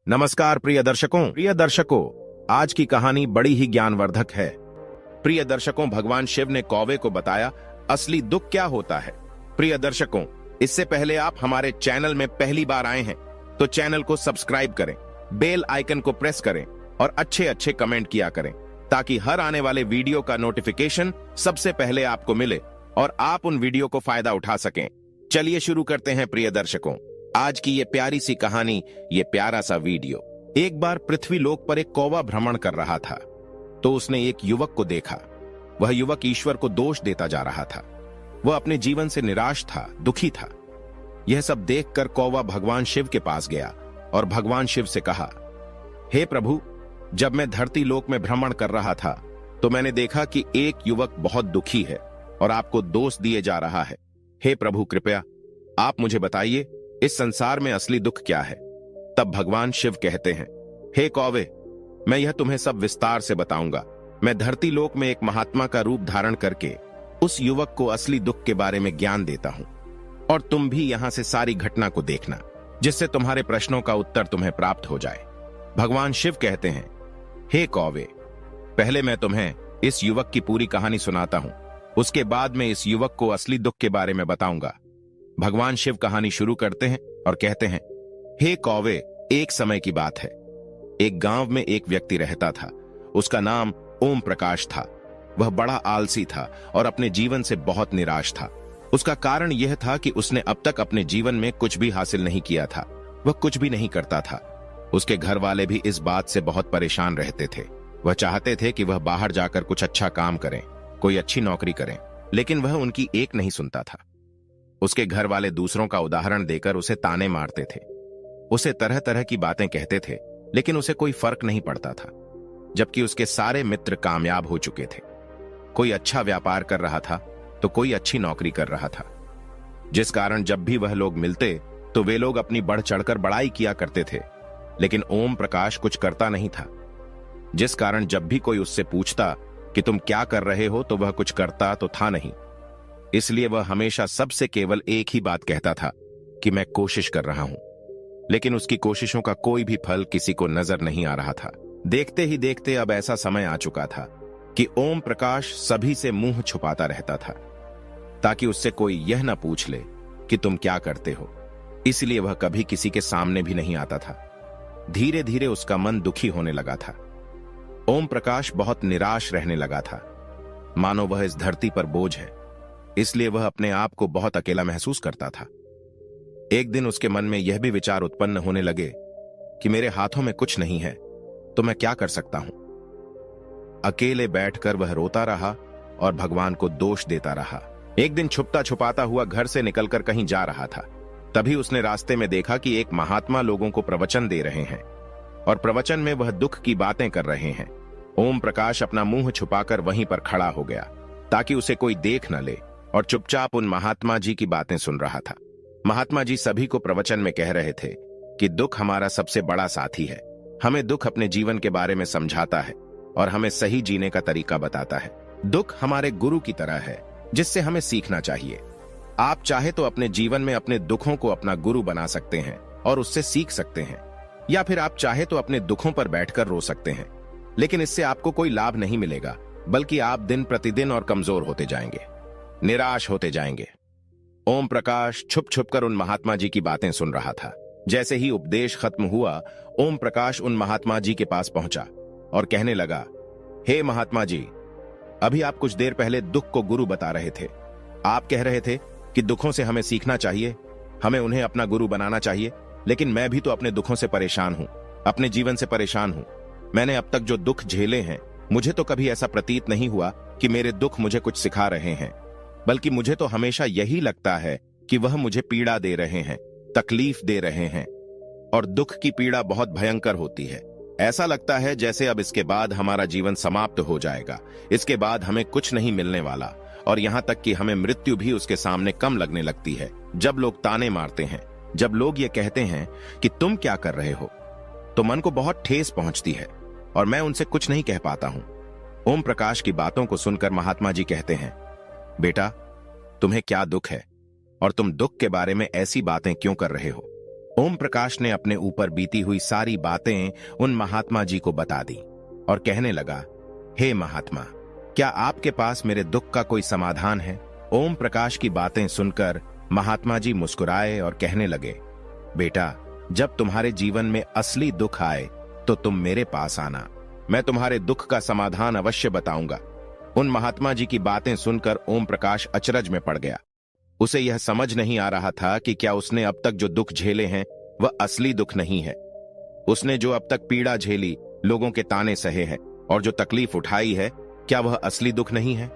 नमस्कार प्रिय दर्शकों, आज की कहानी बड़ी ही ज्ञानवर्धक है। प्रिय दर्शकों, भगवान शिव ने कौवे को बताया असली दुख क्या होता है। प्रिय दर्शकों, इससे पहले आप हमारे चैनल में पहली बार आए हैं तो चैनल को सब्सक्राइब करें, बेल आइकन को प्रेस करें और अच्छे अच्छे कमेंट किया करें ताकि हर आने वाले वीडियो का नोटिफिकेशन सबसे पहले आपको मिले और आप उन वीडियो को फायदा उठा सकें। चलिए शुरू करते हैं प्रिय दर्शकों, आज की ये प्यारी सी कहानी, ये प्यारा सा वीडियो। एक बार पृथ्वी लोक पर एक कौवा भ्रमण कर रहा था तो उसने एक युवक को देखा। वह युवक ईश्वर को दोष देता जा रहा था। वह अपने जीवन से निराश था, दुखी था। यह सब देखकर कौवा भगवान शिव के पास गया और भगवान शिव से कहा, हे प्रभु, जब मैं धरती लोक में भ्रमण कर रहा था तो मैंने देखा कि एक युवक बहुत दुखी है और आपको दोष दिए जा रहा है। हे प्रभु, कृपया आप मुझे बताइए इस संसार में असली दुख क्या है। तब भगवान शिव कहते हैं, हे कौवे, मैं यह तुम्हें सब विस्तार से बताऊंगा। मैं धरती लोक में एक महात्मा का रूप धारण करके उस युवक को असली दुख के बारे में ज्ञान देता हूं और तुम भी यहां से सारी घटना को देखना, जिससे तुम्हारे प्रश्नों का उत्तर तुम्हें प्राप्त हो जाए। भगवान शिव कहते हैं, हे कौवे, पहले मैं तुम्हें इस युवक की पूरी कहानी सुनाता हूं, उसके बाद में इस युवक को असली दुख के बारे में बताऊंगा। भगवान शिव कहानी शुरू करते हैं और कहते हैं, हे कौवे, एक समय की बात है। एक गांव में एक व्यक्ति रहता था। उसका नाम ओम प्रकाश था। वह बड़ा आलसी था और अपने जीवन से बहुत निराश था। उसका कारण यह था कि उसने अब तक अपने जीवन में कुछ भी हासिल नहीं किया था। वह कुछ भी नहीं करता था। उसके घर वाले भी इस बात से बहुत परेशान रहते थे। वह चाहते थे कि वह बाहर जाकर कुछ अच्छा काम करें, कोई अच्छी नौकरी करें, लेकिन वह उनकी एक नहीं सुनता था। उसके घर वाले दूसरों का उदाहरण देकर उसे ताने मारते थे, उसे तरह तरह की बातें कहते थे, लेकिन उसे कोई फर्क नहीं पड़ता था। जबकि उसके सारे मित्र कामयाब हो चुके थे। कोई अच्छा व्यापार कर रहा था तो कोई अच्छी नौकरी कर रहा था, जिस कारण जब भी वह लोग मिलते तो वे लोग अपनी बढ़ चढ़कर बड़ाई किया करते थे। लेकिन ओम प्रकाश कुछ करता नहीं था, जिस कारण जब भी कोई उससे पूछता कि तुम क्या कर रहे हो तो वह कुछ करता तो था नहीं। इसलिए वह हमेशा सबसे केवल एक ही बात कहता था कि मैं कोशिश कर रहा हूं, लेकिन उसकी कोशिशों का कोई भी फल किसी को नजर नहीं आ रहा था। देखते ही देखते अब ऐसा समय आ चुका था कि ओम प्रकाश सभी से मुंह छुपाता रहता था ताकि उससे कोई यह ना पूछ ले कि तुम क्या करते हो। इसलिए वह कभी किसी के सामने भी नहीं आता था। धीरे धीरे उसका मन दुखी होने लगा था। ओम प्रकाश बहुत निराश रहने लगा था, मानो वह इस धरती पर बोझ है। इसलिए वह अपने आप को बहुत अकेला महसूस करता था। एक दिन उसके मन में यह भी विचार उत्पन्न होने लगे कि मेरे हाथों में कुछ नहीं है तो मैं क्या कर सकता हूं। अकेले बैठकर वह रोता रहा और भगवान को दोष देता रहा। एक दिन छुपता छुपाता हुआ घर से निकलकर कहीं जा रहा था। तभी उसने रास्ते में देखा कि एक महात्मा लोगों को प्रवचन दे रहे हैं और प्रवचन में वह दुख की बातें कर रहे हैं। ओम प्रकाश अपना मुंह छुपाकर वहीं पर खड़ा हो गया ताकि उसे कोई देख न ले और चुपचाप उन महात्मा जी की बातें सुन रहा था। महात्मा जी सभी को प्रवचन में कह रहे थे कि दुख हमारा सबसे बड़ा साथी है। हमें दुख अपने जीवन के बारे में समझाता है और हमें सही जीने का तरीका बताता है। दुख हमारे गुरु की तरह है जिससे हमें सीखना चाहिए। आप चाहे तो अपने जीवन में अपने दुखों को अपना गुरु बना सकते हैं और उससे सीख सकते हैं, या फिर आप चाहे तो अपने दुखों पर बैठकर रो सकते हैं, लेकिन इससे आपको कोई लाभ नहीं मिलेगा, बल्कि आप दिन प्रतिदिन और कमजोर होते जाएंगे, निराश होते जाएंगे। ओम प्रकाश छुप छुप कर उन महात्मा जी की बातें सुन रहा था। जैसे ही उपदेश खत्म हुआ, ओम प्रकाश उन महात्मा जी के पास पहुंचा और कहने लगा, हे महात्मा जी, अभी आप कुछ देर पहले दुख को गुरु बता रहे थे। आप कह रहे थे कि दुखों से हमें सीखना चाहिए, हमें उन्हें अपना गुरु बनाना चाहिए, लेकिन मैं भी तो अपने दुखों से परेशान हूं, अपने जीवन से परेशान हूं। मैंने अब तक जो दुख झेले हैं, मुझे तो कभी ऐसा प्रतीत नहीं हुआ कि मेरे दुख मुझे कुछ सिखा रहे हैं, बल्कि मुझे तो हमेशा यही लगता है कि वह मुझे पीड़ा दे रहे हैं, तकलीफ दे रहे हैं। और दुख की पीड़ा बहुत भयंकर होती है। ऐसा लगता है जैसे अब इसके बाद हमारा जीवन समाप्त हो जाएगा, इसके बाद हमें कुछ नहीं मिलने वाला, और यहां तक कि हमें मृत्यु भी उसके सामने कम लगने लगती है। जब लोग ताने मारते हैं, जब लोग ये कहते हैं कि तुम क्या कर रहे हो, तो मन को बहुत ठेस पहुंचती है और मैं उनसे कुछ नहीं कह पाता हूं। ओम प्रकाश की बातों को सुनकर महात्मा जी कहते हैं, बेटा, तुम्हें क्या दुख है और तुम दुख के बारे में ऐसी बातें क्यों कर रहे हो? ओम प्रकाश ने अपने ऊपर बीती हुई सारी बातें उन महात्मा जी को बता दी और कहने लगा, हे महात्मा, क्या आपके पास मेरे दुख का कोई समाधान है? ओम प्रकाश की बातें सुनकर महात्मा जी मुस्कुराए और कहने लगे, बेटा, जब तुम्हारे जीवन में असली दुख आए तो तुम मेरे पास आना, मैं तुम्हारे दुख का समाधान अवश्य बताऊंगा। उन महात्मा जी की बातें सुनकर ओम प्रकाश अचरज में पड़ गया। उसे यह समझ नहीं आ रहा था कि क्या उसने अब तक जो दुख झेले हैं वह असली दुख नहीं है। उसने जो अब तक पीड़ा झेली, लोगों के ताने सहे हैं और जो तकलीफ उठाई है, क्या वह असली दुख नहीं है?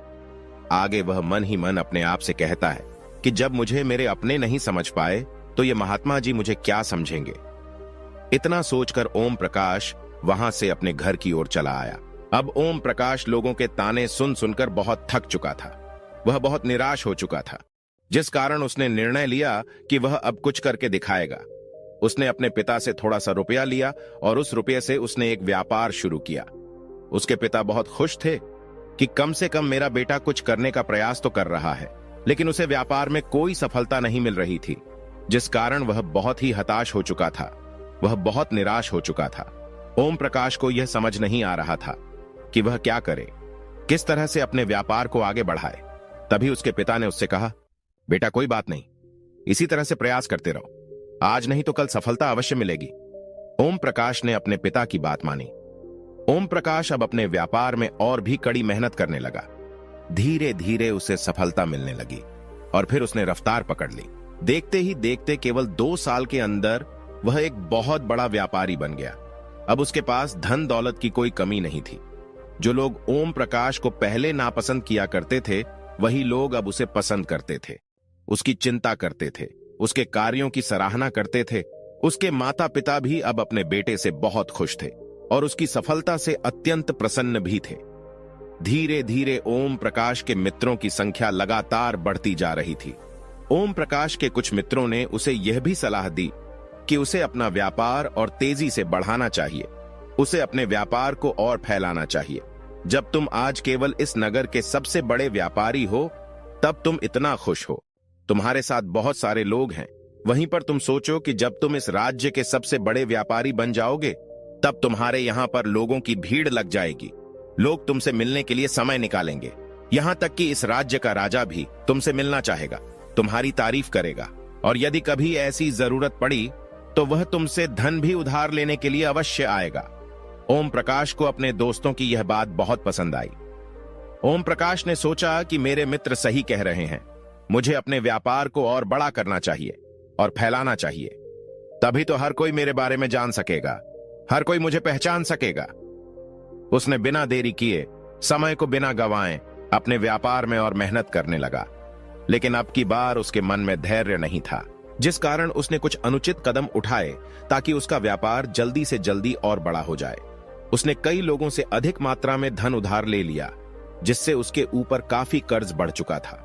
आगे वह मन ही मन अपने आप से कहता है कि जब मुझे मेरे अपने नहीं समझ पाए तो ये महात्मा जी मुझे क्या समझेंगे। इतना सोचकर ओम प्रकाश वहां से अपने घर की ओर चला आया। अब ओम प्रकाश लोगों के ताने सुन सुनकर बहुत थक चुका था। वह बहुत निराश हो चुका था, जिस कारण उसने निर्णय लिया कि वह अब कुछ करके दिखाएगा। उसने अपने पिता से थोड़ा सा रुपया लिया और उस रुपये से उसने एक व्यापार शुरू किया। उसके पिता बहुत खुश थे कि कम से कम मेरा बेटा कुछ करने का प्रयास तो कर रहा है, लेकिन उसे व्यापार में कोई सफलता नहीं मिल रही थी, जिस कारण वह बहुत ही हताश हो चुका था। वह बहुत निराश हो चुका था। ओम प्रकाश को यह समझ नहीं आ रहा था कि वह क्या करे, किस तरह से अपने व्यापार को आगे बढ़ाए। तभी उसके पिता ने उससे कहा, बेटा, कोई बात नहीं, इसी तरह से प्रयास करते रहो, आज नहीं तो कल सफलता अवश्य मिलेगी। ओम प्रकाश ने अपने पिता की बात मानी। ओम प्रकाश अब अपने व्यापार में और भी कड़ी मेहनत करने लगा। धीरे धीरे उसे सफलता मिलने लगी और फिर उसने रफ्तार पकड़ ली। देखते ही देखते केवल 2 साल के अंदर वह एक बहुत बड़ा व्यापारी बन गया। अब उसके पास धन दौलत की कोई कमी नहीं थी। जो लोग ओम प्रकाश को पहले नापसंद किया करते थे, वही लोग अब उसे पसंद करते थे, उसकी चिंता करते थे, उसके कार्यों की सराहना करते थे। उसके माता पिता भी अब अपने बेटे से बहुत खुश थे और उसकी सफलता से अत्यंत प्रसन्न भी थे। धीरे धीरे ओम प्रकाश के मित्रों की संख्या लगातार बढ़ती जा रही थी। ओम प्रकाश के कुछ मित्रों ने उसे यह भी सलाह दी कि उसे अपना व्यापार और तेजी से बढ़ाना चाहिए, उसे अपने व्यापार को और फैलाना चाहिए। जब तुम आज केवल इस नगर के सबसे बड़े व्यापारी हो, तब तुम इतना खुश हो, तुम्हारे साथ बहुत सारे लोग हैं। वहीं पर तुम सोचो कि जब तुम इस राज्य के सबसे बड़े व्यापारी बन जाओगे, तब तुम्हारे यहाँ पर लोगों की भीड़ लग जाएगी, लोग तुमसे मिलने के लिए समय निकालेंगे। यहाँ तक कि इस राज्य का राजा भी तुमसे मिलना चाहेगा, तुम्हारी तारीफ करेगा, और यदि कभी ऐसी जरूरत पड़ी तो वह तुमसे धन भी उधार लेने के लिए अवश्य आएगा। ओम प्रकाश को अपने दोस्तों की यह बात बहुत पसंद आई। ओम प्रकाश ने सोचा कि मेरे मित्र सही कह रहे हैं, मुझे अपने व्यापार को और बड़ा करना चाहिए और फैलाना चाहिए, तभी तो हर कोई मेरे बारे में जान सकेगा, हर कोई मुझे पहचान सकेगा। उसने बिना देरी किए, समय को बिना गंवाए अपने व्यापार में और मेहनत करने लगा। लेकिन अब की बार उसके मन में धैर्य नहीं था, जिस कारण उसने कुछ अनुचित कदम उठाए ताकि उसका व्यापार जल्दी से जल्दी और बड़ा हो जाए। उसने कई लोगों से अधिक मात्रा में धन उधार ले लिया, जिससे उसके ऊपर काफी कर्ज बढ़ चुका था।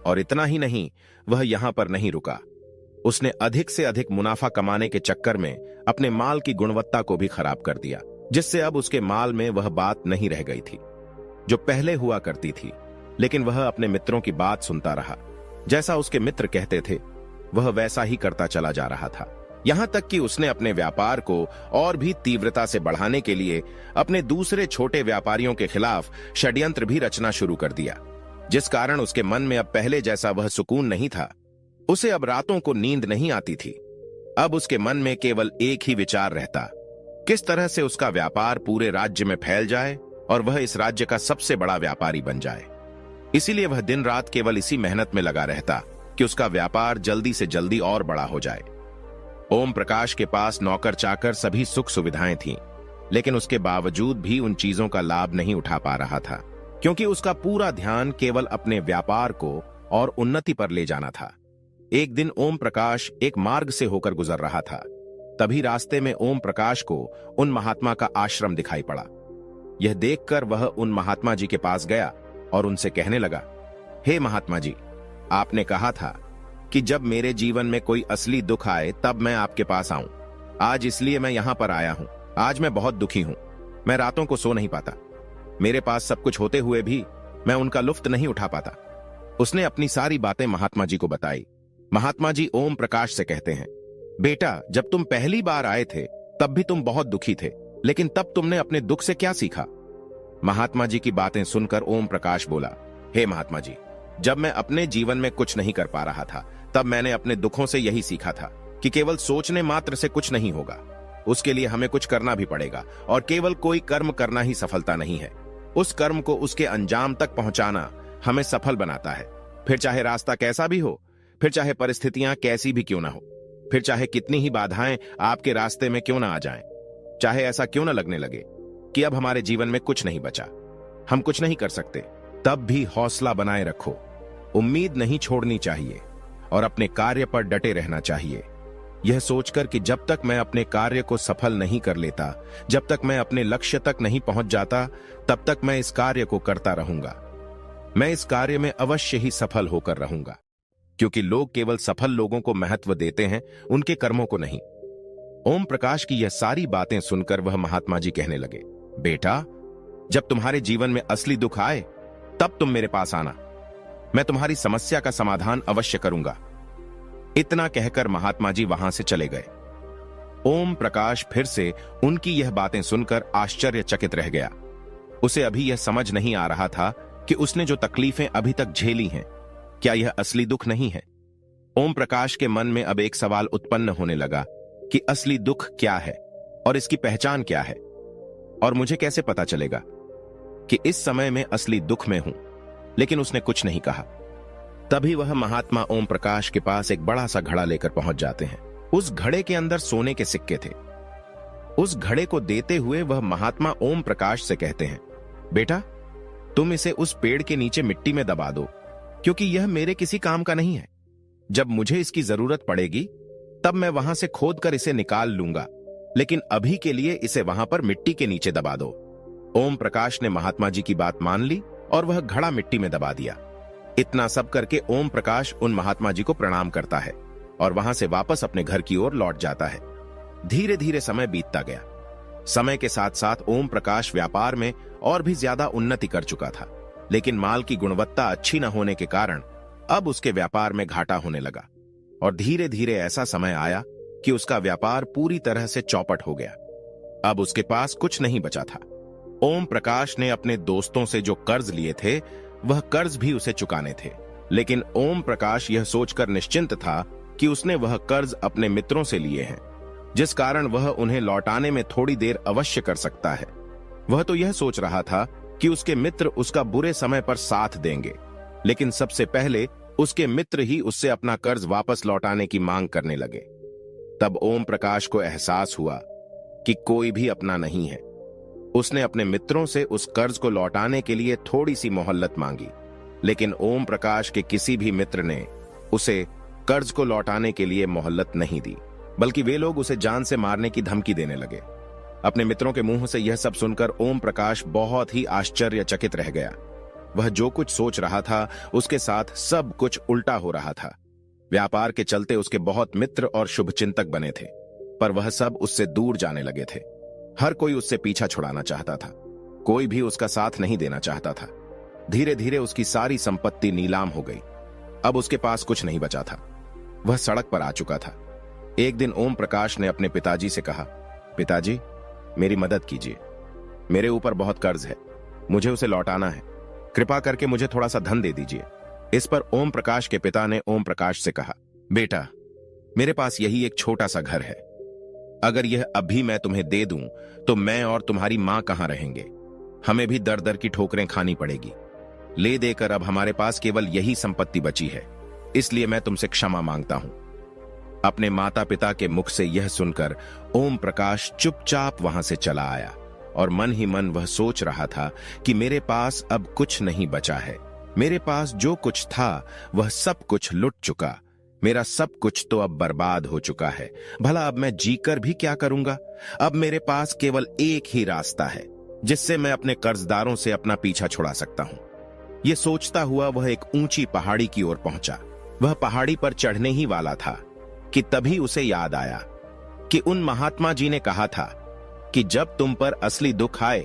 और इतना ही नहीं, वह यहां पर नहीं रुका। उसने अधिक से अधिक मुनाफा कमाने के चक्कर में अपने माल की गुणवत्ता को भी खराब कर दिया, जिससे अब उसके माल में वह बात नहीं रह गई थी जो पहले हुआ करती थी। लेकिन वह अपने मित्रों की बात सुनता रहा। जैसा उसके मित्र कहते थे, वह वैसा ही करता चला जा रहा था। यहां तक कि उसने अपने व्यापार को और भी तीव्रता से बढ़ाने के लिए अपने दूसरे छोटे व्यापारियों के खिलाफ षड्यंत्र भी रचना शुरू कर दिया, जिस कारण उसके मन में अब पहले जैसा वह सुकून नहीं था। उसे अब रातों को नींद नहीं आती थी। अब उसके मन में केवल एक ही विचार रहता, किस तरह से उसका व्यापार पूरे राज्य में फैल जाए और वह इस राज्य का सबसे बड़ा व्यापारी बन जाए। इसीलिए वह दिन रात केवल इसी मेहनत में लगा रहता कि उसका व्यापार जल्दी से जल्दी और बड़ा हो जाए। ओम प्रकाश के पास नौकर चाकर सभी सुख सुविधाएं थीं, लेकिन उसके बावजूद भी उन चीजों का लाभ नहीं उठा पा रहा था, क्योंकि उसका पूरा ध्यान केवल अपने व्यापार को और उन्नति पर ले जाना था। एक दिन ओम प्रकाश एक मार्ग से होकर गुजर रहा था। तभी रास्ते में ओम प्रकाश को उन महात्मा का आश्रम दिखाई पड़ा। यह देखकर वह उन महात्मा जी के पास गया और उनसे कहने लगा, हे महात्मा जी, आपने कहा था कि जब मेरे जीवन में कोई असली दुख आए तब मैं आपके पास आऊं। आज इसलिए मैं यहां पर आया हूं। आज मैं बहुत दुखी हूं। मैं रातों को सो नहीं पाता। मेरे पास सब कुछ होते हुए भी मैं उनका लुफ्त नहीं उठा पाता। उसने अपनी सारी बातें महात्मा जी को बताई। महात्मा जी ओम प्रकाश से कहते हैं, बेटा, जब तुम पहली बार आए थे तब भी तुम बहुत दुखी थे, लेकिन तब तुमने अपने दुख से क्या सीखा? महात्मा जी की बातें सुनकर ओम प्रकाश बोला, हे महात्मा जी, जब मैं अपने जीवन में कुछ नहीं कर पा रहा था तब मैंने अपने दुखों से यही सीखा था कि केवल सोचने मात्र से कुछ नहीं होगा, उसके लिए हमें कुछ करना भी पड़ेगा, और केवल कोई कर्म करना ही सफलता नहीं है। उस कर्म को उसके अंजाम तक पहुंचाना हमें सफल बनाता है। फिर चाहे रास्ता कैसा भी हो, फिर चाहे परिस्थितियां कैसी भी क्यों ना हो, फिर चाहे कितनी ही बाधाएं आपके रास्ते में क्यों ना आ जाएं, चाहे ऐसा क्यों ना लगने लगे कि अब हमारे जीवन में कुछ नहीं बचा, हम कुछ नहीं कर सकते, तब भी हौसला बनाए रखो, उम्मीद नहीं छोड़नी चाहिए और अपने कार्य पर डटे रहना चाहिए। यह सोचकर कि जब तक मैं अपने कार्य को सफल नहीं कर लेता, जब तक मैं अपने लक्ष्य तक नहीं पहुंच जाता, तब तक मैं इस कार्य को करता रहूंगा। मैं इस कार्य में अवश्य ही सफल होकर रहूंगा, क्योंकि लोग केवल सफल लोगों को महत्व देते हैं, उनके कर्मों को नहीं। ओम प्रकाश की यह सारी बातें सुनकर वह महात्मा जी कहने लगे, बेटा, जब तुम्हारे जीवन में असली दुख आए तब तुम मेरे पास आना, मैं तुम्हारी समस्या का समाधान अवश्य करूंगा। इतना कहकर महात्मा जी वहां से चले गए। ओम प्रकाश फिर से उनकी यह बातें सुनकर आश्चर्यचकित रह गया। उसे अभी यह समझ नहीं आ रहा था कि उसने जो तकलीफें अभी तक झेली हैं, क्या यह असली दुख नहीं है? ओम प्रकाश के मन में अब एक सवाल उत्पन्न होने लगा कि असली दुख क्या है और इसकी पहचान क्या है, और मुझे कैसे पता चलेगा कि इस समय में असली दुख में हूं। लेकिन उसने कुछ नहीं कहा। तभी वह महात्मा ओम प्रकाश के पास एक बड़ा सा घड़ा लेकर पहुंच जाते हैं। उस घड़े के अंदर सोने के सिक्के थे। उस घड़े को देते हुए वह महात्मा ओम प्रकाश से कहते हैं, बेटा, तुम इसे उस पेड़ के नीचे मिट्टी में दबा दो, क्योंकि यह मेरे किसी काम का नहीं है। जब मुझे इसकी जरूरत पड़ेगी तब मैं वहां से खोदकर इसे निकाल लूंगा, लेकिन अभी के लिए इसे वहां पर मिट्टी के नीचे दबा दो। ओम प्रकाश ने महात्मा जी की बात मान ली और वह घड़ा मिट्टी में दबा दिया। इतना सब करके ओम प्रकाश उन महात्मा जी को प्रणाम करता है और वहां से वापस अपने घर की ओर लौट जाता है। धीरे धीरे समय बीतता गया। समय के साथ साथ ओम प्रकाश व्यापार में और भी ज्यादा उन्नति कर चुका था, लेकिन माल की गुणवत्ता अच्छी न होने के कारण अब उसके व्यापार में घाटा होने लगा और धीरे धीरे ऐसा समय आया कि उसका व्यापार पूरी तरह से चौपट हो गया। अब उसके पास कुछ नहीं बचा था। ओम प्रकाश ने अपने दोस्तों से जो कर्ज लिए थे वह कर्ज भी उसे चुकाने थे, लेकिन ओम प्रकाश यह सोचकर निश्चिंत था कि उसने वह कर्ज अपने मित्रों से लिए हैं, जिस कारण वह उन्हें लौटाने में थोड़ी देर अवश्य कर सकता है। वह तो यह सोच रहा था कि उसके मित्र उसका बुरे समय पर साथ देंगे, लेकिन सबसे पहले उसके मित्र ही उससे अपना कर्ज वापस लौटाने की मांग करने लगे। तब ओम प्रकाश को एहसास हुआ कि कोई भी अपना नहीं है। उसने अपने मित्रों से उस कर्ज को लौटाने के लिए थोड़ी सी मोहल्लत मांगी, लेकिन ओम प्रकाश के किसी भी मित्र ने उसे कर्ज को लौटाने के लिए मोहल्लत नहीं दी, बल्कि वे लोग उसे जान से मारने की धमकी देने लगे। अपने मित्रों के मुंह से यह सब सुनकर ओम प्रकाश बहुत ही आश्चर्यचकित रह गया। वह जो कुछ सोच रहा था उसके साथ सब कुछ उल्टा हो रहा था। व्यापार के चलते उसके बहुत मित्र और शुभचिंतक बने थे, पर वह सब उससे दूर जाने लगे थे। हर कोई उससे पीछा छुड़ाना चाहता था, कोई भी उसका साथ नहीं देना चाहता था। धीरे धीरे उसकी सारी संपत्ति नीलाम हो गई। अब उसके पास कुछ नहीं बचा था। वह सड़क पर आ चुका था। एक दिन ओम प्रकाश ने अपने पिताजी से कहा, पिताजी, मेरी मदद कीजिए, मेरे ऊपर बहुत कर्ज है, मुझे उसे लौटाना है, कृपा करके मुझे थोड़ा सा धन दे दीजिए। इस पर ओम प्रकाश के पिता ने ओम प्रकाश से कहा, बेटा, मेरे पास यही एक छोटा सा घर है, अगर यह अभी मैं तुम्हें दे दूं तो मैं और तुम्हारी मां कहां रहेंगे? हमें भी दर दर की ठोकरें खानी पड़ेगी। ले देकर अब हमारे पास केवल यही संपत्ति बची है, इसलिए मैं तुमसे क्षमा मांगता हूं। अपने माता पिता के मुख से यह सुनकर ओम प्रकाश चुपचाप वहां से चला आया और मन ही मन वह सोच रहा था कि मेरे पास अब कुछ नहीं बचा है। मेरे पास जो कुछ था वह सब कुछ लुट चुका। मेरा सब कुछ तो अब बर्बाद हो चुका है। भला अब मैं जीकर भी क्या करूंगा? अब मेरे पास केवल एक ही रास्ता है जिससे मैं अपने कर्जदारों से अपना पीछा छुड़ा सकता हूं। यह सोचता हुआ वह एक ऊंची पहाड़ी की ओर पहुंचा। वह पहाड़ी पर चढ़ने ही वाला था कि तभी उसे याद आया कि उन महात्मा जी ने कहा था कि जब तुम पर असली दुख आए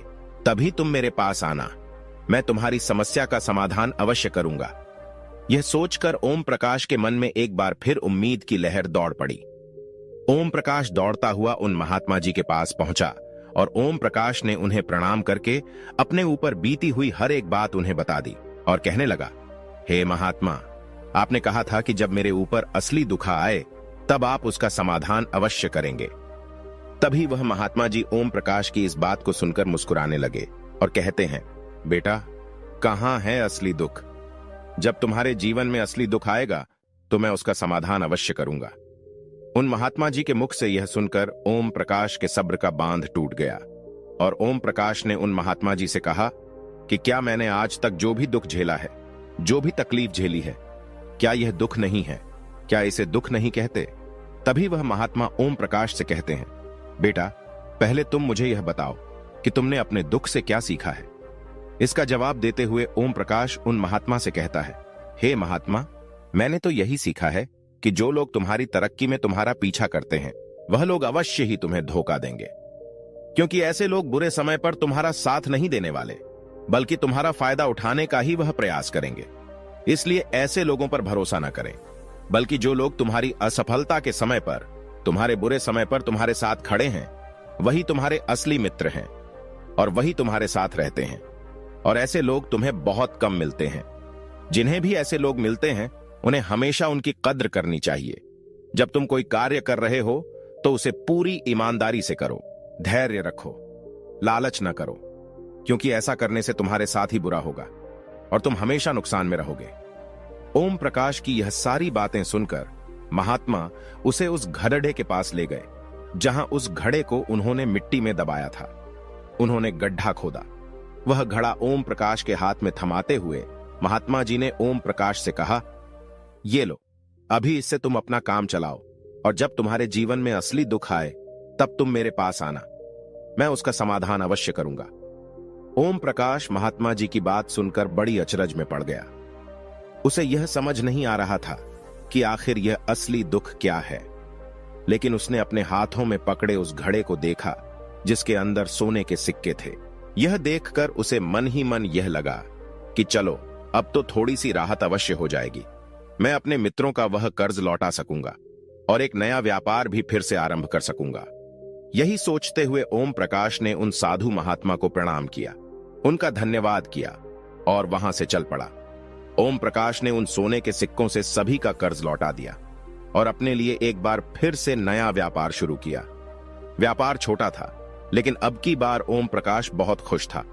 तभी तुम मेरे पास आना, मैं तुम्हारी समस्या का समाधान अवश्य करूंगा। यह सोचकर ओम प्रकाश के मन में एक बार फिर उम्मीद की लहर दौड़ पड़ी। ओम प्रकाश दौड़ता हुआ उन महात्मा जी के पास पहुंचा और ओम प्रकाश ने उन्हें प्रणाम करके अपने ऊपर बीती हुई हर एक बात उन्हें बता दी और कहने लगा, हे महात्मा, आपने कहा था कि जब मेरे ऊपर असली दुख आए तब आप उसका समाधान अवश्य करेंगे। तभी वह महात्मा जी ओम प्रकाश की इस बात को सुनकर मुस्कुराने लगे और कहते हैं, बेटा, कहां है असली दुख? जब तुम्हारे जीवन में असली दुख आएगा तो मैं उसका समाधान अवश्य करूंगा। उन महात्मा जी के मुख से यह सुनकर ओम प्रकाश के सब्र का बांध टूट गया और ओम प्रकाश ने उन महात्मा जी से कहा कि क्या मैंने आज तक जो भी दुख झेला है, जो भी तकलीफ झेली है, क्या यह दुख नहीं है? क्या इसे दुख नहीं कहते? तभी वह महात्मा ओम प्रकाश से कहते हैं, बेटा, पहले तुम मुझे यह बताओ कि तुमने अपने दुख से क्या सीखा है। इसका जवाब देते हुए ओम प्रकाश उन महात्मा से कहता है, हे महात्मा, मैंने तो यही सीखा है कि जो लोग तुम्हारी तरक्की में तुम्हारा पीछा करते हैं वह लोग अवश्य ही तुम्हें धोखा देंगे, क्योंकि ऐसे लोग बुरे समय पर तुम्हारा साथ नहीं देने वाले, बल्कि तुम्हारा फायदा उठाने का ही वह प्रयास करेंगे। इसलिए ऐसे लोगों पर भरोसा न करें, बल्कि जो लोग तुम्हारी असफलता के समय पर, तुम्हारे बुरे समय पर तुम्हारे साथ खड़े हैं, वही तुम्हारे असली मित्र हैं और वही तुम्हारे साथ रहते हैं। और ऐसे लोग तुम्हें बहुत कम मिलते हैं। जिन्हें भी ऐसे लोग मिलते हैं उन्हें हमेशा उनकी कद्र करनी चाहिए। जब तुम कोई कार्य कर रहे हो तो उसे पूरी ईमानदारी से करो, धैर्य रखो, लालच न करो, क्योंकि ऐसा करने से तुम्हारे साथ ही बुरा होगा और तुम हमेशा नुकसान में रहोगे। ओम प्रकाश की यह सारी बातें सुनकर महात्मा उसे उस घड़े के पास ले गए जहां उस घड़े को उन्होंने मिट्टी में दबाया था। उन्होंने गड्ढा खोदा। वह घड़ा ओम प्रकाश के हाथ में थमाते हुए महात्मा जी ने ओम प्रकाश से कहा, ये लो, अभी इससे तुम अपना काम चलाओ और जब तुम्हारे जीवन में असली दुख आए तब तुम मेरे पास आना, मैं उसका समाधान अवश्य करूंगा। ओम प्रकाश महात्मा जी की बात सुनकर बड़ी अचरज में पड़ गया। उसे यह समझ नहीं आ रहा था कि आखिर यह असली दुख क्या है, लेकिन उसने अपने हाथों में पकड़े उस घड़े को देखा जिसके अंदर सोने के सिक्के थे। यह देखकर उसे मन ही मन यह लगा कि चलो, अब तो थोड़ी सी राहत अवश्य हो जाएगी। मैं अपने मित्रों का वह कर्ज लौटा सकूंगा और एक नया व्यापार भी फिर से आरंभ कर सकूंगा। यही सोचते हुए ओम प्रकाश ने उन साधु महात्मा को प्रणाम किया, उनका धन्यवाद किया और वहां से चल पड़ा। ओम प्रकाश ने उन सोने के सिक्कों से सभी का कर्ज लौटा दिया और अपने लिए एक बार फिर से नया व्यापार शुरू किया। व्यापार छोटा था, लेकिन अब की बार ओम प्रकाश बहुत खुश था।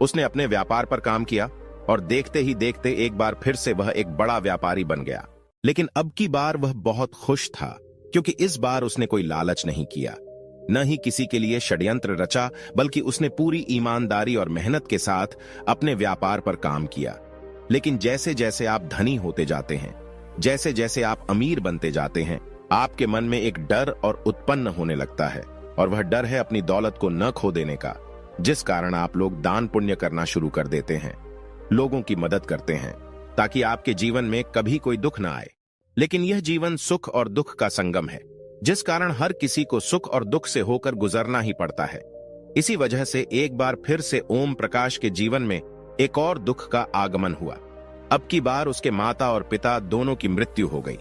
उसने अपने व्यापार पर काम किया और देखते ही देखते एक बार फिर से वह एक बड़ा व्यापारी बन गया। लेकिन अब की बार वह बहुत खुश था, क्योंकि इस बार उसने कोई लालच नहीं किया, न ही किसी के लिए षड्यंत्र रचा, बल्कि उसने पूरी ईमानदारी और मेहनत के साथ अपने व्यापार पर काम किया। लेकिन जैसे जैसे आप धनी होते जाते हैं, जैसे जैसे आप अमीर बनते जाते हैं, आपके मन में एक डर और उत्पन्न होने लगता है, और वह डर है अपनी दौलत को न खो देने का, जिस कारण आप लोग दान पुण्य करना शुरू कर देते हैं, लोगों की मदद करते हैं, ताकि आपके जीवन में कभी कोई दुख ना आए। लेकिन यह जीवन सुख और दुख का संगम है, जिस कारण हर किसी को सुख और दुख से होकर गुजरना ही पड़ता है। इसी वजह से एक बार फिर से ओम प्रकाश के जीवन में एक और दुख का आगमन हुआ। अब की बार उसके माता और पिता दोनों की मृत्यु हो गई।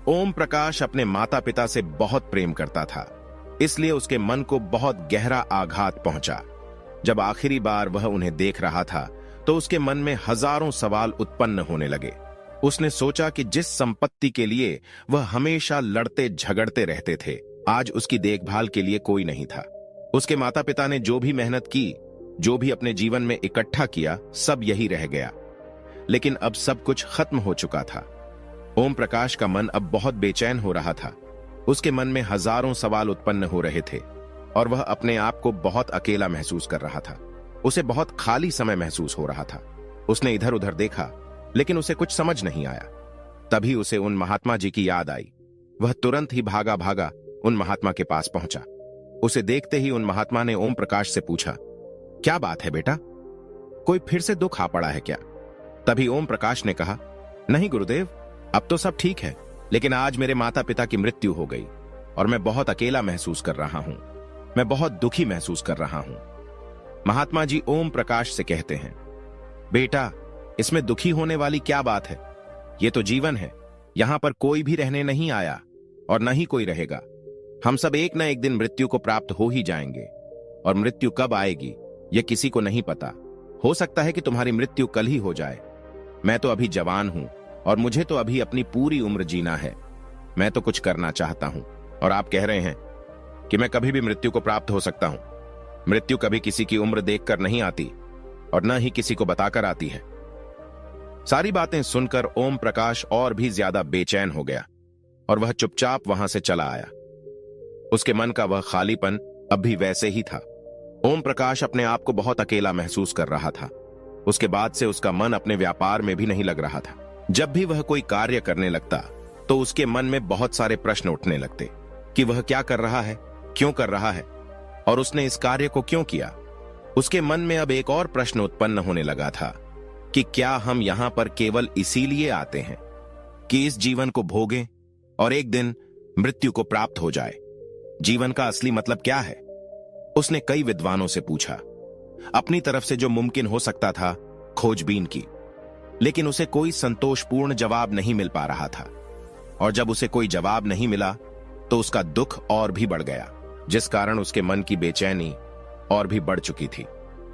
ओम प्रकाश अपने माता पिता से बहुत प्रेम करता था, इसलिए उसके मन को बहुत गहरा आघात पहुंचा। जब आखिरी बार वह उन्हें देख रहा था तो उसके मन में हजारों सवाल उत्पन्न होने लगे। उसने सोचा कि जिस संपत्ति के लिए वह हमेशा लड़ते झगड़ते रहते थे, आज उसकी देखभाल के लिए कोई नहीं था। उसके माता पिता ने जो भी मेहनत की, जो भी अपने जीवन में इकट्ठा किया, सब यही रह गया। लेकिन अब सब कुछ खत्म हो चुका था। ओम प्रकाश का मन अब बहुत बेचैन हो रहा था। उसके मन में हजारों सवाल उत्पन्न हो रहे थे और वह अपने आप को बहुत अकेला महसूस कर रहा था। उसे बहुत खाली समय महसूस हो रहा था। उसने इधर उधर देखा, लेकिन उसे कुछ समझ नहीं आया। तभी उसे उन महात्मा जी की याद आई। वह तुरंत ही भागा भागा उन महात्मा के पास पहुंचा। उसे देखते ही उन महात्मा ने ओम प्रकाश से पूछा, क्या बात है बेटा, कोई फिर से दुख आ पड़ा है क्या? तभी ओम प्रकाश ने कहा, नहीं गुरुदेव, अब तो सब ठीक है, लेकिन आज मेरे माता पिता की मृत्यु हो गई और मैं बहुत अकेला महसूस कर रहा हूं। मैं बहुत दुखी महसूस कर रहा हूं। महात्मा जी ओम प्रकाश से कहते हैं, बेटा, इसमें दुखी होने वाली क्या बात है? ये तो जीवन है। यहां पर कोई भी रहने नहीं आया और न ही कोई रहेगा। हम सब एक न एक दिन मृत्यु को प्राप्त हो ही जाएंगे, और मृत्यु कब आएगी यह किसी को नहीं पता। हो सकता है कि तुम्हारी मृत्यु कल ही हो जाए। मैं तो अभी जवान हूं और मुझे तो अभी अपनी पूरी उम्र जीना है। मैं तो कुछ करना चाहता हूं, और आप कह रहे हैं कि मैं कभी भी मृत्यु को प्राप्त हो सकता हूं। मृत्यु कभी किसी की उम्र देखकर नहीं आती और न ही किसी को बताकर आती है। सारी बातें सुनकर ओम प्रकाश और भी ज्यादा बेचैन हो गया और वह चुपचाप वहां से चला आया। उसके मन का वह खालीपन अब भी वैसे ही था। ओम प्रकाश अपने आप को बहुत अकेला महसूस कर रहा था। उसके बाद से उसका मन अपने व्यापार में भी नहीं लग रहा था। जब भी वह कोई कार्य करने लगता तो उसके मन में बहुत सारे प्रश्न उठने लगते कि वह क्या कर रहा है, क्यों कर रहा है, और उसने इस कार्य को क्यों किया। उसके मन में अब एक और प्रश्न उत्पन्न होने लगा था कि क्या हम यहां पर केवल इसीलिए आते हैं कि इस जीवन को भोगें और एक दिन मृत्यु को प्राप्त हो जाए। जीवन का असली मतलब क्या है? उसने कई विद्वानों से पूछा, अपनी तरफ से जो मुमकिन हो सकता था खोजबीन की, लेकिन उसे कोई संतोषपूर्ण जवाब नहीं मिल पा रहा था। और जब उसे कोई जवाब नहीं मिला तो उसका दुख और भी बढ़ गया, जिस कारण उसके मन की बेचैनी और भी बढ़ चुकी थी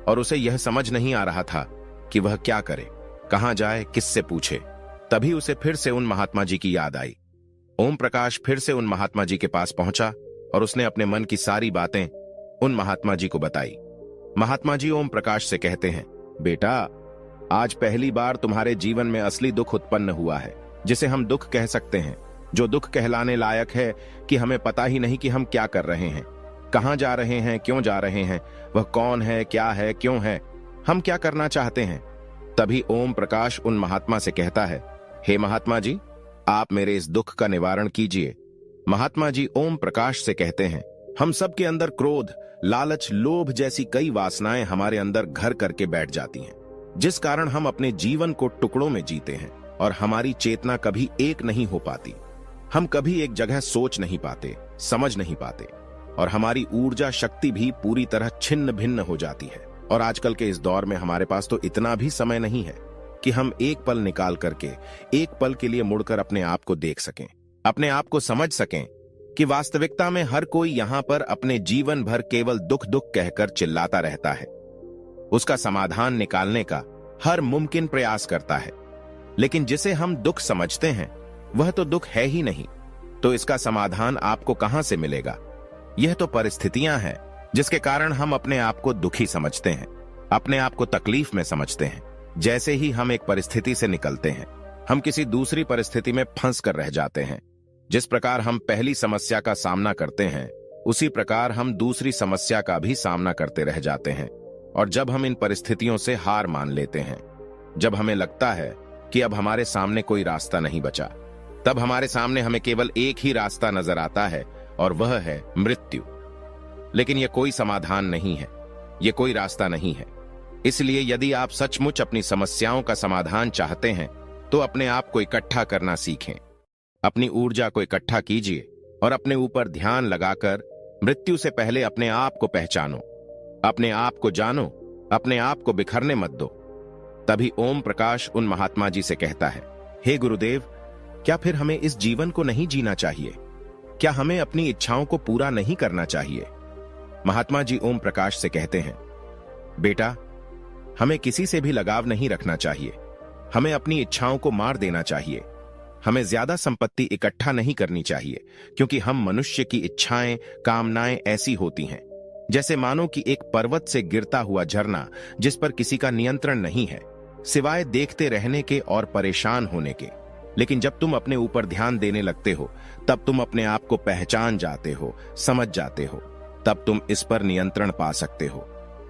और उसे यह समझ नहीं आ रहा था कि वह क्या करे, कहां जाए, किससे पूछे। तभी उसे फिर से उन महात्मा जी की याद आई। ओम प्रकाश फिर से उन महात्मा जी के पास पहुंचा और उसने अपने मन की सारी बातें उन महात्मा जी को बताई। महात्मा जी ओम प्रकाश से कहते हैं, बेटा, आज पहली बार तुम्हारे जीवन में असली दुख उत्पन्न हुआ है, जिसे हम दुख कह सकते हैं, जो दुख कहलाने लायक है कि हमें पता ही नहीं कि हम क्या कर रहे हैं, कहां जा रहे हैं, क्यों जा रहे हैं, वह कौन है, क्या है, क्यों है, हम क्या करना चाहते हैं। तभी ओम प्रकाश उन महात्मा से कहता है, हे महात्मा जी, आप मेरे इस दुख का निवारण कीजिए। महात्मा जी ओम प्रकाश से कहते हैं, हम सब के अंदर क्रोध, लालच, लोभ जैसी कई वासनाएं हमारे अंदर घर करके बैठ जाती हैं, जिस कारण हम अपने जीवन को टुकड़ों में जीते हैं और हमारी चेतना कभी एक नहीं हो पाती। हम कभी एक जगह सोच नहीं पाते, समझ नहीं पाते, और हमारी ऊर्जा शक्ति भी पूरी तरह छिन्न भिन्न हो जाती है। और आजकल के इस दौर में हमारे पास तो इतना भी समय नहीं है कि हम एक पल निकाल करके एक पल के लिए मुड़कर अपने आप को देख सकें, अपने आप को समझ सकें कि वास्तविकता में हर कोई यहां पर अपने जीवन भर केवल दुख दुख कहकर चिल्लाता रहता है। उसका समाधान निकालने का हर मुमकिन प्रयास करता है, लेकिन जिसे हम दुख समझते हैं वह तो दुख है ही नहीं, तो इसका समाधान आपको कहां से मिलेगा। यह तो परिस्थितियां हैं जिसके कारण हम अपने आप को दुखी समझते हैं, अपने आप को तकलीफ में समझते हैं। जैसे ही हम एक परिस्थिति से निकलते हैं, हम किसी दूसरी परिस्थिति में फंस कर रह जाते हैं। जिस प्रकार हम पहली समस्या का सामना करते हैं, उसी प्रकार हम दूसरी समस्या का भी सामना करते रह जाते हैं। और जब हम इन परिस्थितियों से हार मान लेते हैं, जब हमें लगता है कि अब हमारे सामने कोई रास्ता नहीं बचा, तब हमारे सामने हमें केवल एक ही रास्ता नजर आता है, और वह है मृत्यु। लेकिन यह कोई समाधान नहीं है, यह कोई रास्ता नहीं है। इसलिए यदि आप सचमुच अपनी समस्याओं का समाधान चाहते हैं, तो अपने आप को इकट्ठा करना सीखें। अपनी ऊर्जा को इकट्ठा कीजिए और अपने ऊपर ध्यान लगाकर मृत्यु से पहले अपने आप को पहचानो, अपने आप को जानो, अपने आप को बिखरने मत दो। तभी ओम प्रकाश उन महात्मा जी से कहता है, हे गुरुदेव, क्या फिर हमें इस जीवन को नहीं जीना चाहिए? क्या हमें अपनी इच्छाओं को पूरा नहीं करना चाहिए? महात्मा जी ओम प्रकाश से कहते हैं, बेटा, हमें किसी से भी लगाव नहीं रखना चाहिए। हमें अपनी इच्छाओं को मार देना चाहिए। हमें ज्यादा संपत्ति इकट्ठा नहीं करनी चाहिए, क्योंकि हम मनुष्य की इच्छाएं, कामनाएं ऐसी होती हैं जैसे मानो कि एक पर्वत से गिरता हुआ झरना, जिस पर किसी का नियंत्रण नहीं है सिवाय देखते रहने के और परेशान होने के। लेकिन जब तुम अपने ऊपर ध्यान देने लगते हो, तब तुम अपने आप को पहचान जाते हो, समझ जाते हो, तब तुम इस पर नियंत्रण पा सकते हो।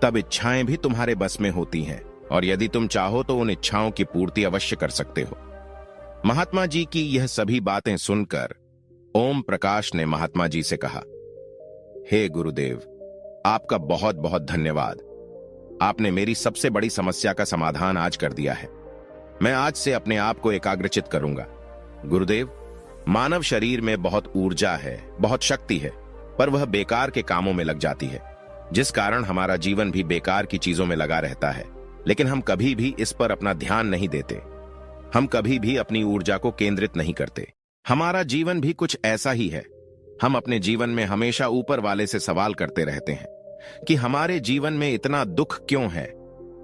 तब इच्छाएं भी तुम्हारे बस में होती हैं, और यदि तुम चाहो तो उन इच्छाओं की पूर्ति अवश्य कर सकते हो। महात्मा जी की यह सभी बातें सुनकर ओम प्रकाश ने महात्मा जी से कहा, हे गुरुदेव, आपका बहुत बहुत धन्यवाद। आपने मेरी सबसे बड़ी समस्या का समाधान आज कर दिया है। मैं आज से अपने आप को एकाग्रचित करूंगा। गुरुदेव, मानव शरीर में बहुत ऊर्जा है, बहुत शक्ति है, पर वह बेकार के कामों में लग जाती है, जिस कारण हमारा जीवन भी बेकार की चीजों में लगा रहता है। लेकिन हम कभी भी इस पर अपना ध्यान नहीं देते, हम कभी भी अपनी ऊर्जा को केंद्रित नहीं करते। हमारा जीवन भी कुछ ऐसा ही है। हम अपने जीवन में हमेशा ऊपर वाले से सवाल करते रहते हैं कि हमारे जीवन में इतना दुख क्यों है।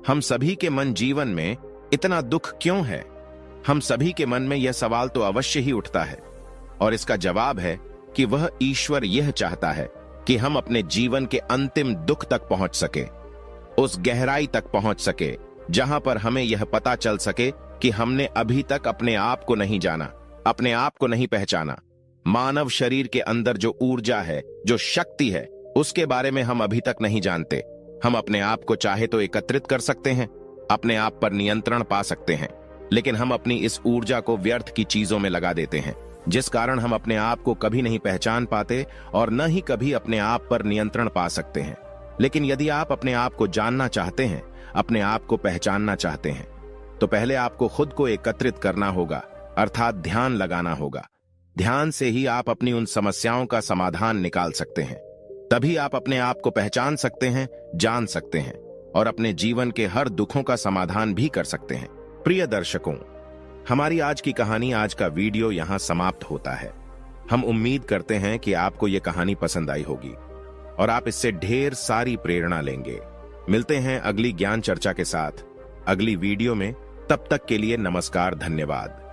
हम सभी के मन जीवन में इतना दुख क्यों है। हम सभी के मन में यह सवाल तो अवश्य ही उठता है, और इसका जवाब है कि वह ईश्वर यह चाहता है कि हम अपने जीवन के अंतिम दुख तक पहुंच सके, उस गहराई तक पहुंच सके जहां पर हमें यह पता चल सके कि हमने अभी तक अपने आप को नहीं जाना, अपने आप को नहीं पहचाना। मानव शरीर के अंदर जो ऊर्जा है, जो शक्ति है, उसके बारे में हम अभी तक नहीं जानते। हम अपने आप को चाहे तो एकत्रित कर सकते हैं, अपने आप पर नियंत्रण पा सकते हैं, लेकिन हम अपनी इस ऊर्जा को व्यर्थ की चीजों में लगा देते हैं, जिस कारण हम अपने आप को कभी नहीं पहचान पाते और न ही कभी अपने आप पर नियंत्रण पा सकते हैं। लेकिन यदि आप अपने आप को जानना चाहते हैं, अपने आप को पहचानना चाहते हैं, तो पहले आपको खुद को एकत्रित करना होगा, अर्थात ध्यान लगाना होगा। ध्यान से ही आप अपनी उन समस्याओं का समाधान निकाल सकते हैं। तभी आप अपने आप को पहचान सकते हैं, जान सकते हैं और अपने जीवन के हर दुखों का समाधान भी कर सकते हैं। प्रिय दर्शकों, हमारी आज की कहानी, आज का वीडियो यहां समाप्त होता है। हम उम्मीद करते हैं कि आपको यह कहानी पसंद आई होगी और आप इससे ढेर सारी प्रेरणा लेंगे। मिलते हैं अगली ज्ञान चर्चा के साथ अगली वीडियो में। तब तक के लिए नमस्कार, धन्यवाद।